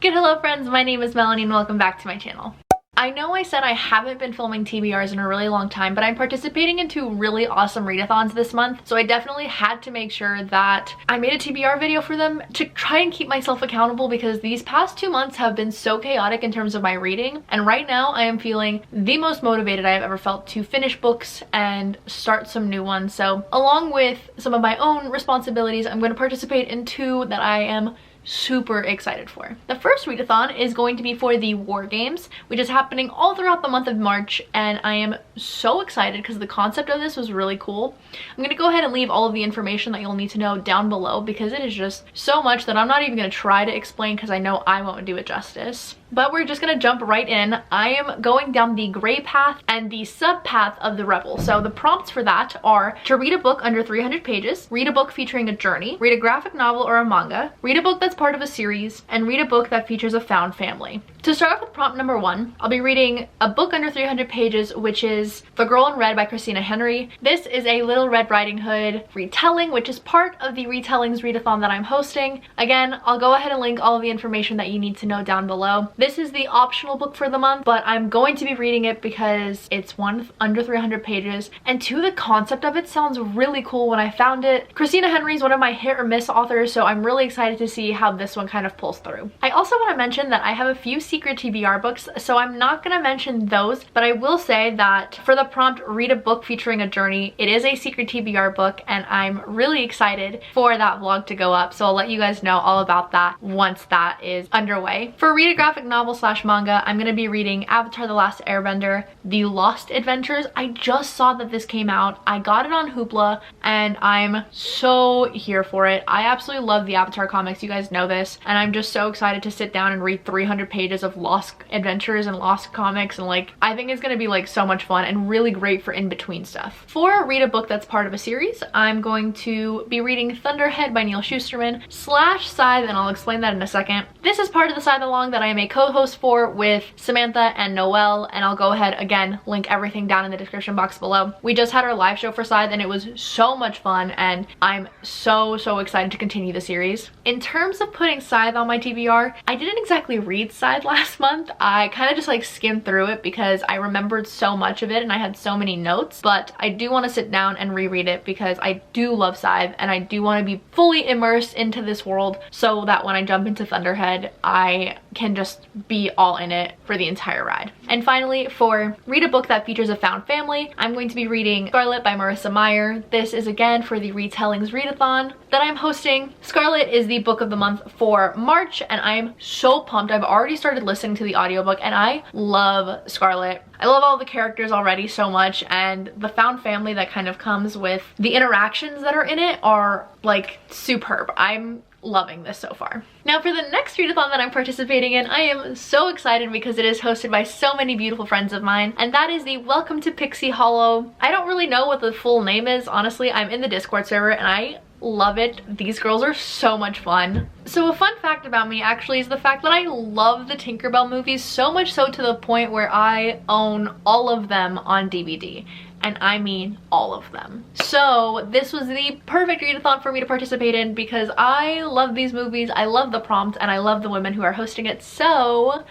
Good hello friends, my name is Melanie and welcome back to my channel. I know I said I haven't been filming TBRs in a really long time, but I'm participating in two really awesome readathons this month, so I definitely had to make sure that I made a TBR video for them to try and keep myself accountable because these past 2 months have been so chaotic in terms of my reading, and right now I am feeling the most motivated I have ever felt to finish books and start some new ones. So along with some of my own responsibilities, I'm going to participate in two that I am super excited for. The first readathon is going to be for the War Games, which is happening all throughout the month of March, and I am so excited because the concept of this was really cool. I'm going to go ahead and leave all of the information that you'll need to know down below because it is just so much that I'm not even going to try to explain because I know I won't do it justice. But we're just gonna jump right in. I am going down the gray path and the sub path of the rebel. So the prompts for that are to read a book under 300 pages, read a book featuring a journey, read a graphic novel or a manga, read a book that's part of a series, and read a book that features a found family. To start off with prompt number 1, I'll be reading a book under 300 pages, which is The Girl in Red by Christina Henry. This is a Little Red Riding Hood retelling, which is part of the Retellings readathon that I'm hosting. Again, I'll go ahead and link all of the information that you need to know down below. This is the optional book for the month, but I'm going to be reading it because it's one under 300 pages, and two, the concept of it sounds really cool when I found it. Christina Henry is one of my hit or miss authors, so I'm really excited to see how this one kind of pulls through. I also want to mention that I have a few secret TBR books, so I'm not going to mention those, but I will say that for the prompt, read a book featuring a journey, it is a secret TBR book, and I'm really excited for that vlog to go up, so I'll let you guys know all about that once that is underway. For read a graphic novel / manga, I'm going to be reading Avatar: The Last Airbender, The Lost Adventures. I just saw that this came out. I got it on Hoopla, and I'm so here for it. I absolutely love the Avatar comics, you guys know this, and I'm just so excited to sit down and read 300 pages of Lost Adventures and Lost comics, and like, I think it's going to be like so much fun and really great for in-between stuff. For read a book that's part of a series, I'm going to be reading Thunderhead by Neil Shusterman / Scythe, and I'll explain that in a second. This is part of the Scythe Along that I am a co-host for with Samantha and Noelle, and I'll go ahead again link everything down in the description box below. We just had our live show for Scythe and it was so much fun, and I'm so excited to continue the series. In terms of putting Scythe on my TBR, I didn't exactly read Scythe last month. I kind of just like skimmed through it because I remembered so much of it and I had so many notes, but I do want to sit down and reread it because I do love Scythe and I do want to be fully immersed into this world so that when I jump into Thunderhead, I can just be all in it for the entire ride. And finally, for read a book that features a found family, I'm going to be reading Scarlet by Marissa Meyer. This is again for the Retellings readathon that I'm hosting. Scarlet is the book of the month for March, and I'm so pumped. I've already started listening to the audiobook and I love Scarlet. I love all the characters already so much, and the found family that kind of comes with the interactions that are in it are like superb. I'm loving this so far. Now for the next readathon that I'm participating in, I am so excited because it is hosted by so many beautiful friends of mine, and that is the Welcome to Pixie Hollow. I don't really know what the full name is, honestly. I'm in the Discord server and I love it. These girls are so much fun. So a fun fact about me actually is the fact that I love the Tinkerbell movies, so much so to the point where I own all of them on DVD. And I mean all of them. So this was the perfect readathon for me to participate in because I love these movies, I love the prompt, and I love the women who are hosting it. So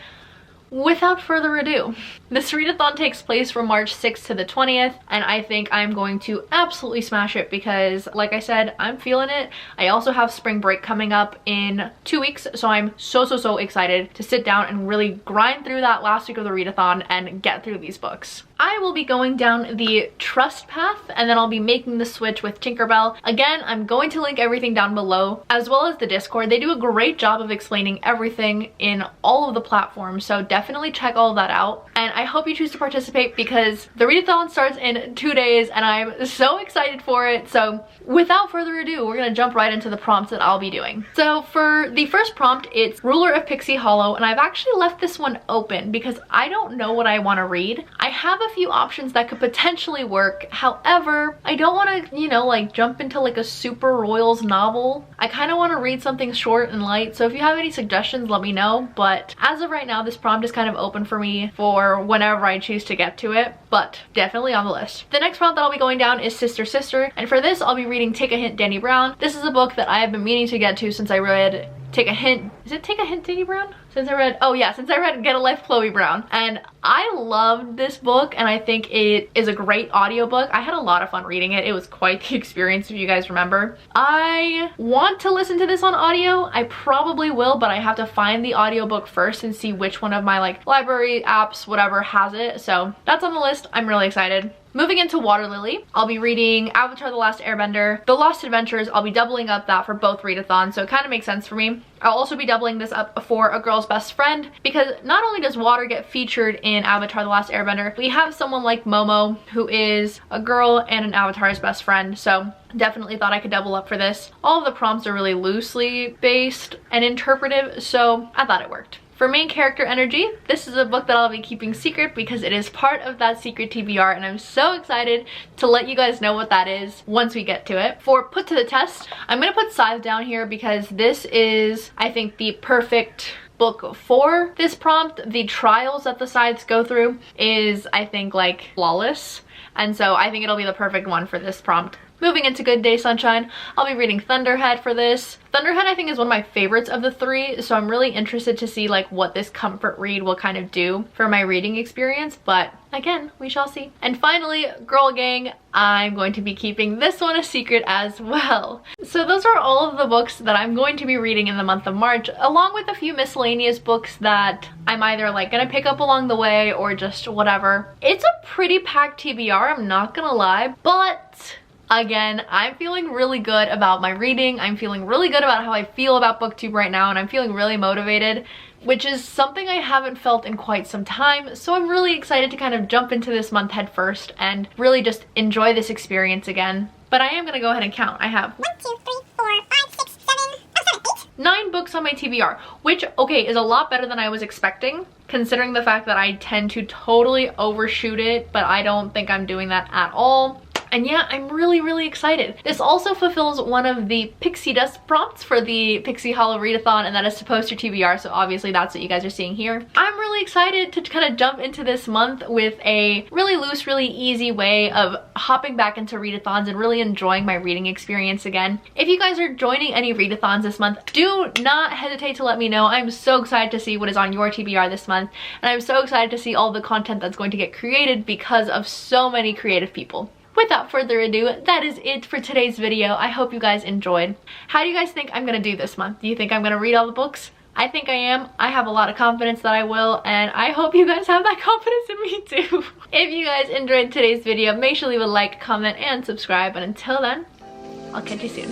without further ado, this readathon takes place from March 6th to the 20th, and I think I'm going to absolutely smash it because, like I said, I'm feeling it. I also have spring break coming up in 2 weeks, so I'm so excited to sit down and really grind through that last week of the readathon and get through these books. I will be going down the trust path, and then I'll be making the switch with Tinkerbell. Again, I'm going to link everything down below, as well as the Discord. They do a great job of explaining everything in all of the platforms, so definitely check all of that out. And I hope you choose to participate because the readathon starts in 2 days and I'm so excited for it. So without further ado, we're gonna jump right into the prompts that I'll be doing. So for the first prompt, it's Ruler of Pixie Hollow, and I've actually left this one open because I don't know what I want to read. I have a few options that could potentially work. However, I don't want to, you know, like jump into like a super royals novel. I kind of want to read something short and light. So if you have any suggestions, let me know. But as of right now, this prompt is kind of open for me for whenever I choose to get to it, but definitely on the list. The next prompt that I'll be going down is Sister Sister, and for this I'll be reading Take a Hint, Danny Brown. This is a book that I have been meaning to get to since I read Take a Hint. Is it Take a Hint, Diddy Brown? Since I read Get a Life, Chloe Brown. And I loved this book, and I think it is a great audiobook. I had a lot of fun reading it. It was quite the experience, if you guys remember. I want to listen to this on audio. I probably will, but I have to find the audiobook first and see which one of my like library apps, whatever, has it. So that's on the list. I'm really excited. Moving into Water Lily, I'll be reading Avatar: The Last Airbender, The Lost Adventures. I'll be doubling up that for both readathons, so it kind of makes sense for me. I'll also be doubling this up for A Girl's Best Friend, because not only does water get featured in Avatar: The Last Airbender, we have someone like Momo, who is a girl and an Avatar's best friend, so definitely thought I could double up for this. All of the prompts are really loosely based and interpretive, so I thought it worked. For main character energy, this is a book that I'll be keeping secret because it is part of that secret TBR, and I'm so excited to let you guys know what that is once we get to it. For Put to the Test, I'm gonna put Scythe down here because this is, I think, the perfect book for this prompt. The trials that the Scythes go through is, I think, like flawless, and so I think it'll be the perfect one for this prompt. Moving into Good Day Sunshine, I'll be reading Thunderhead for this. Thunderhead, I think, is one of my favorites of the three, so I'm really interested to see like what this comfort read will kind of do for my reading experience, but again, we shall see. And finally, Girl Gang, I'm going to be keeping this one a secret as well. So those are all of the books that I'm going to be reading in the month of March, along with a few miscellaneous books that I'm either like gonna pick up along the way or just whatever. It's a pretty packed TBR, I'm not gonna lie, but again, I'm feeling really good about my reading. I'm feeling really good about how I feel about BookTube right now, and I'm feeling really motivated, which is something I haven't felt in quite some time. So I'm really excited to kind of jump into this month head first and really just enjoy this experience again. But I am gonna go ahead and count. I have 1, 2, 3, 4, 5, 6, 7, 8, 9 books on my TBR, which, okay, is a lot better than I was expecting, considering the fact that I tend to totally overshoot it, but I don't think I'm doing that at all. And yeah, I'm really excited. This also fulfills one of the Pixie Dust prompts for the Pixie Hollow Readathon, and that is to post your TBR, so obviously that's what you guys are seeing here. I'm really excited to kind of jump into this month with a really loose, really easy way of hopping back into readathons and really enjoying my reading experience again. If you guys are joining any readathons this month, do not hesitate to let me know. I'm so excited to see what is on your TBR this month, and I'm so excited to see all the content that's going to get created because of so many creative people. Without further ado, that is it for today's video. I hope you guys enjoyed. How do you guys think I'm gonna do this month? Do you think I'm gonna read all the books? I think I am. I have a lot of confidence that I will, and I hope you guys have that confidence in me too. If you guys enjoyed today's video, make sure to leave a like, comment, and subscribe. And until then, I'll catch you soon.